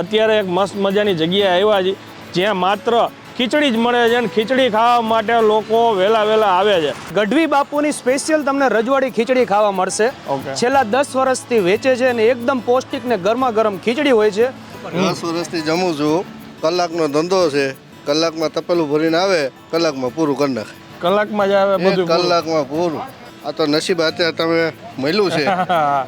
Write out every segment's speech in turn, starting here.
અત્યારે એક મસ્ત મજાની જગ્યાએ આવ્યા છીએ જ્યાં માત્ર ખીચડી જ મળે છે અને ખીચડી ખાવા માટે લોકો વહેલા આવે છે. ગઢવી બાપુની સ્પેશિયલ તમને રજવાડી ખીચડી ખાવા મળશે. છેલ્લા 10 વર્ષથી વેચે છે અને એકદમ પૌષ્ટિક ને ગરમા ગરમ ખીચડી હોય છે. 10 વર્ષથી જમું છું. કલાકનો ધંધો છે. કલાકમાં તપેલું ભરીને આવે, કલાકમાં પૂરું કરી નાખે. કલાકમાં જ આવે બધું? કલાકમાં પૂરું. આ તો નસીબ અત્યારે તમે મળ્યું છે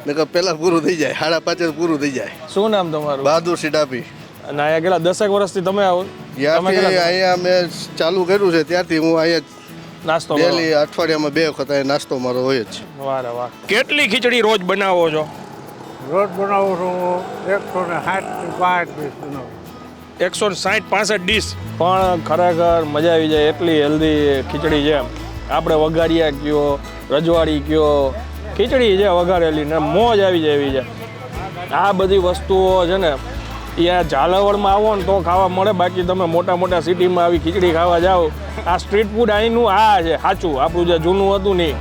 ને પેલા પૂરું થઈ જાય, 5:30 પૂરું થઈ જાય. શું નામ તમારું? બહાદુરસિંહ ડાભી. અને અહીંયા કેટલા 10 વર્ષથી તમે આવો? અહીંયા મેં ચાલુ કર્યું છે ત્યારથી હું અહીંયા નાસ્તો ડેલી અઠવાડિયામાં 2 વખત અહીંયા નાસ્તો મારો હોય જ છે. વાહ વાહ. કેટલી ખીચડી રોજ બનાવો છો? રોજ બનાવું છું 160-165 ડીશ. પણ ખરેખર મજા આવી જાય એટલી હેલ્ધી ખીચડી છે. આપણે વઘારિયા કયો, રજવાડી કયો, ખીચડી છે વઘારેલી ને મોજ આવી જાય એવી છે. આ બધી વસ્તુઓ છે ને અહીંયા ઝાલાવાડમાં આવો ને તો ખાવા મળે. બાકી તમે મોટા સિટીમાં આવી ખીચડી ખાવા જાઓ, આ સ્ટ્રીટ ફૂડ અહીંનું આ છે સાચું, આપણું જે જૂનું હતું નહીં.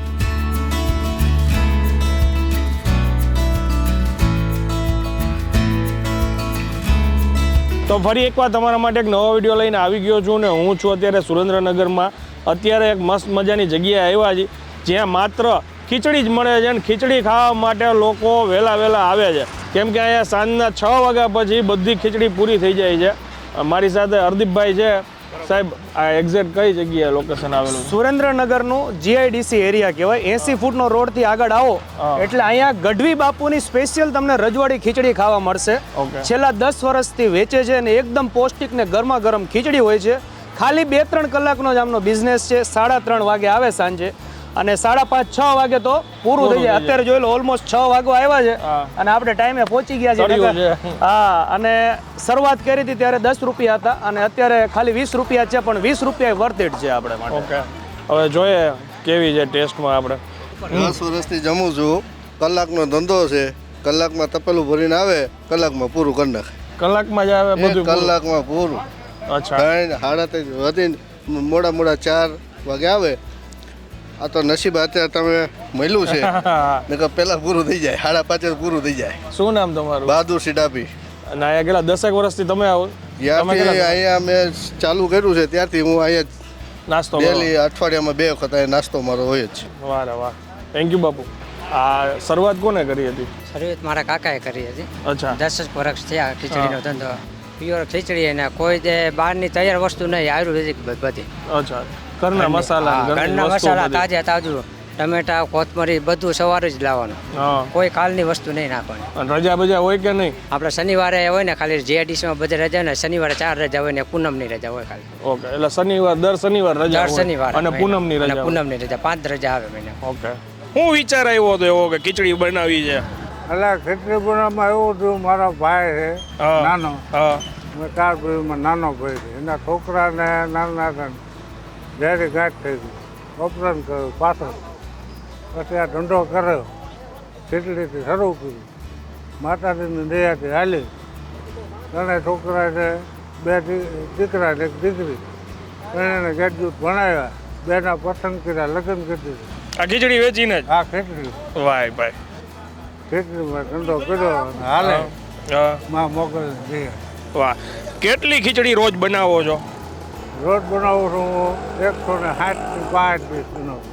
તો ફરી એકવાર તમારા માટે એક નવો વિડીયો લઈને આવી ગયો છું ને હું છું અત્યારે સુરેન્દ્રનગરમાં. અત્યારે એક મસ્ત મજાની જગ્યાએ આવ્યા છીએ જ્યાં માત્ર ખીચડી જ મળે છે અને ખીચડી ખાવા માટે લોકો વહેલા આવે છે. કેમ કે અહીંયા સાંજના 6 વાગ્યા પછી બધી ખીચડી પૂરી થઈ જાય છે. મારી સાથે હરદીપભાઈ છે. સાહેબ, આ એક્ઝેક્ટ કઈ જગ્યાએ લોકેશન આવેલું? સુરેન્દ્રનગરનું જીઆઈડીસી એરિયા કહેવાય. 80 ફૂટનો રોડથી આગળ આવો એટલે અહીંયા ગઢવી બાપુની સ્પેશિયલ તમને રજવાડી ખીચડી ખાવા મળશે. છેલ્લા 10 વર્ષથી વેચે છે અને એકદમ પૌષ્ટિક ને ગરમા ગરમ ખીચડી હોય છે. ખાલી 2-3 કલાકનો જ આમનો બિઝનેસ છે. 3:30 વાગે આવે સાંજે અને 5:30-6 વાગે તો પૂરું થઈ જાય. અત્યારે જોઈ લો ઓલમોસ્ટ 6 વાગવા આવ્યા છે અને આપણે ટાઈમે પહોંચી ગયા છે. હા, અને શરૂઆત કરી હતી ત્યારે 10 રૂપિયા હતા અને અત્યારે ખાલી 20 રૂપિયા છે, પણ 20 રૂપિયા વર્થ ઇટ છે આપણે માટે. હવે જોઈએ કેવી છે ટેસ્ટમાં. આપણે 10 વર્ષથી જમું છું. કલાકનો ધંધો છે. કલાકમાં તપેલું ભરીને આવે, કલાકમાં પૂરું કરી નાખે. કલાકમાં જ આવે બધું? કલાકમાં પૂરું. અચ્છા. 3:30 વધીને મોડા 4 વાગે આવે. આ તો નસીબ અત્યારે તમે મળ્યું છે ને પેલા પૂરું થઈ જાય, 5:30 પૂરું થઈ જાય. શું નામ તમારું? બહાદુરસિંહ ડાભી. અને અહીંયા કેટલા 10 વર્ષથી તમે આવો? અહીંયા મેં ચાલુ કર્યું છે ત્યારથી હું અહીંયા નાસ્તો ડેલી અઠવાડિયામાં 2 વખત અહીંયા નાસ્તો મારો હોય જ છે. વાહ વાહ. થેન્ક યુ બાપુ. આ શરૂઆત કોને કરી હતી? શરૂઆત મારા કાકાએ કરી હતી. અચ્છા. 10 વર્ષ થયા ખીચડીનો ધંધો. પ્યોર ખીચડી અને કોઈ જે બહારની તૈયાર વસ્તુ નહીં, આયુર્વેદિક બધી. અચ્છા. ઘરના મસાલા, ઘરના મસાલા તાજું, ટમેટા, કોથમરી બધું સવારે જ લાવવાનું. કોઈ કાલની વસ્તુ નહીં નાખવાની. રજા બજા હોય કે નહીં? આપણે શનિવારે હોય ને ખાલી જીઆઈડીસીમાં બધી રજા ને શનિવારે 4 રજા હોય ને પૂનમની રજા હોય ખાલી. ઓકે, એટલે દર શનિવાર રજા દર શનિવાર અને પૂનમની રજા. પૂનમની રજા 5 રજા આવે મહિને. ઓકે. હું વિચાર આવ્યો હતો એવો કે ખીચડી બનાવી છે? એટલે ખીચડી બનાવવામાં એવું હતું, મારો ભાઈ છે નાનો, મેં 4 ભાઈમાં નાનો ભાઈ છે, એના છોકરાને નાના હતા, જ્યારે ગાંઠ થઈ ગઈ, ઓપરેશન કર્યું પાછળ. પછી આ ધંધો કર્યો, ખીચડીથી શરૂ કર્યું. માતાજીની દયાથી હાલી. 3 છોકરા છે, 2 દીકરા ને 1 દીકરી. 3ને ગ્રેજ્યુએટ ભણાવ્યા, 2ના પસંદ કર્યા, લગ્ન કરી દીધું. આ ખીચડી વેચીને જ? આ ખીચડી. વાહ ભાઈ. ખીચડીમાં ધંધો કર્યો અને હાલે માં મોકલી દઈએ. વાહ. કેટલી ખીચડી રોજ બનાવો છો? રોજ બનાવું છું 160-65 ડીશ બનાવું.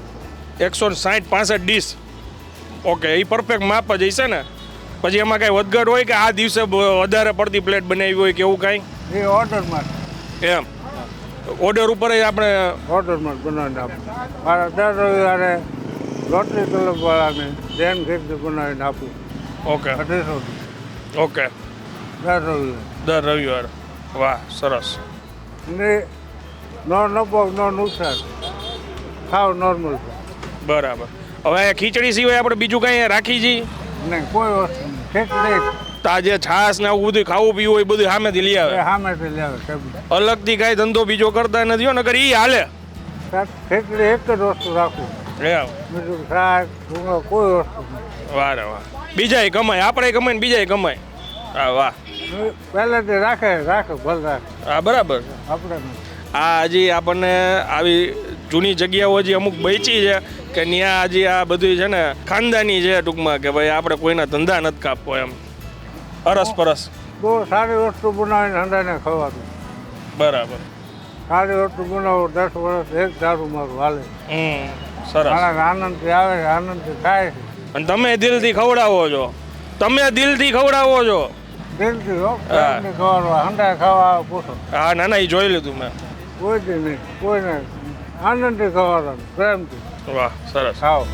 160-65 ડીશ. ઓકે, એ પરફેક્ટ માપ જ હશે ને? પછી એમાં કાંઈ વધઘટ હોય કે આ દિવસે વધારે પડતી પ્લેટ બનાવી હોય કે એવું કાંઈ? એ ઓર્ડરમાં. એમ ઓર્ડર ઉપર જ આપણે ઓર્ડરમાં બનાવીને આપું. મારે દર રવિવારે રોટલી કલમવાળાને જૈન ખીચડી બનાવીને આપું. ઓકે. 250. ઓકે. દર રવિવાર. વાહ, સરસ. ને નો નફો નો નુકસાન, ખાવ નોર્મલ. બરાબર. હવે ખીચડી સિવાય આપણે બીજું કાંઈ રાખી છીએ? નહીં, કોઈ વસ્તુ નહીં. ખીચડી તાજે છાશ ને આવું બધું ખાવું પીવું હોય બધું સામેથી લઈ આવે? સામેથી લઈ આવે. અલગથી કાંઈ ધંધો બીજો કરતા નથી હો, નકર ઈ હાલે. ખીચડી એક જ વસ્તુ રાખું, બીજું શાક કોઈ વસ્તુ નહીં. વાહ વાહ. બીજાય કમાય, આપણે કમાય ને બીજાય કમાય. હા, વાહ. પહેલેથી રાખે ભલે રાખે. હા, બરાબર. આપણે આ હજી આપણને આવી જૂની જગ્યાઓ હજી અમુક બચી છે કે ત્યાં હજી આ બધું છે ને ખાનદાની છે ટૂંકમાં, કે ભાઈ આપણે કોઈના ધંધા નથી કાપવો એમ, અરસ પરસ. બહુ સારી વસ્તુ બનાવીને હંડાને ખવાતું. બરાબર. સારી વસ્તુ બનાવો 10 વર્ષ એક દારૂ મારું હાલે. સરસ. માણસ આનંદથી આવે છે, આનંદથી ખાય છે. અને તમે દિલથી ખવડાવો છો. તમે દિલથી ખવડાવો છો. દિલથી હો, પ્રેમથી ખવડાવવા, હંડા ખાવા આવે પૂછો. હા ના ના, એ જોઈ લીધું મેં. કોઈથી નહીં, કોઈને આનંદથી ખવડાવવાનું, પ્રેમથી વાહ, સરસ. ખાઓ.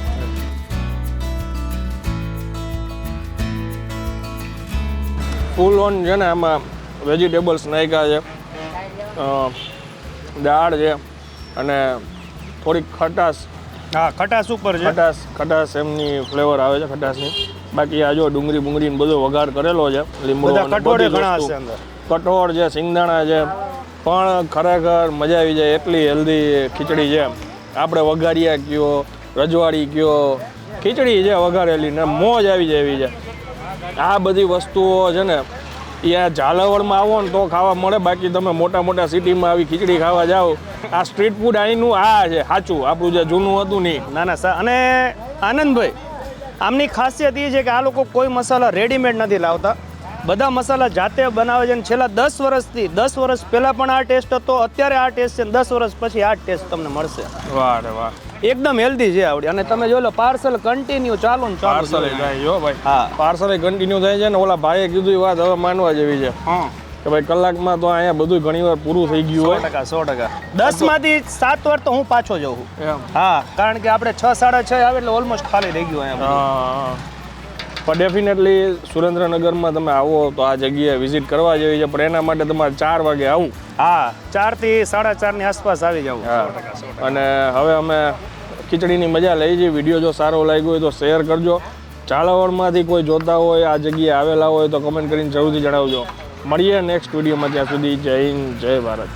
ફૂલ ઓન છે ને આમાં વેજીટેબલ્સ નાખ્યા છે, દાળ છે અને થોડીક ખટાશ. હા, ખટાશ ઉપર છે. ખટાશ એમની ફ્લેવર આવે છે ખટાશની. બાકી આ જો ડુંગળી બુંગળી બધો વઘાર કરેલો છે, લીમડો અને કઠોળ બધી ઘણા વસ્તુ. હશે અંદર. કઠોળ છે, સિંગદાણા છે, પણ ખરેખર મજા આવી જાય એટલી હેલ્ધી ખીચડી છે. આપણે વઘારિયા કયો, રજવાડી કયો, ખીચડી છે વઘારેલી ને મોજ આવી જાય એવી છે. આ બધી વસ્તુઓ છે ને એ આ ઝાલાવાડમાં આવો ને તો ખાવા મળે. બાકી તમે મોટા મોટા સિટીમાં આવી ખીચડી ખાવા જાઓ, આ સ્ટ્રીટ ફૂડ અહીંનું આ છે સાચું, આપણું જે જૂનું હતું નહીં. ના ના સર, અને આનંદભાઈ આમની ખાસિયત એ છે કે આ લોકો કોઈ મસાલા રેડીમેડ નથી લાવતા, બધા મસાલા જાતે બનાવે છે. અને છેલ્લા 10 વર્ષથી, 10 વર્ષ પહેલાં પણ આ ટેસ્ટ હતો, અત્યારે આ ટેસ્ટ છે, 10 વર્ષ પછી આ ટેસ્ટ તમને મળશે. વાહ રે વાહ, એકદમ હેલ્ધી છે આવડી. અને તમે જોઈ લો પાર્સલ કન્ટિન્યુ ચાલુ ને ચાલુ. પાર્સલ થાય જો ભાઈ. હા, પાર્સલ કન્ટિન્યુ થાય છે ને. ઓલા ભાઈએ કીધું એ વાત હવે માનવા જેવી છે હા, કે ભાઈ કલાકમાં તો અહીંયા બધું ઘણી વાર પૂરું થઈ ગયું હોય. 100%. 10 માંથી 7 વાર તો હું પાછો જઉં છું. એમ. હા, કારણ કે આપણે 6, 6:30 આવે એટલે ઓલમોસ્ટ ખાલી થઈ ગયું અહીંયા. હા, પણ ડેફિનેટલી સુરેન્દ્રનગરમાં તમે આવો તો આ જગ્યાએ વિઝિટ કરવા જેવી છે, પણ એના માટે તમારે 4 વાગે આવું. હા, 4 થી 4:30 ની આસપાસ આવી જાવ. અને હવે અમે ખીચડીની મજા લઈ જઈએ. વિડીયો જો સારો લાગ્યો હોય તો શેર કરજો. ઝાલાવાડમાંથી કોઈ જોતા હોય, આ જગ્યાએ આવેલા હોય તો કમેન્ટ કરીને જરૂરથી જણાવજો. મળીએ નેક્સ્ટ વિડીયોમાં. ત્યાં સુધી જય હિન્દ, જય ભારત.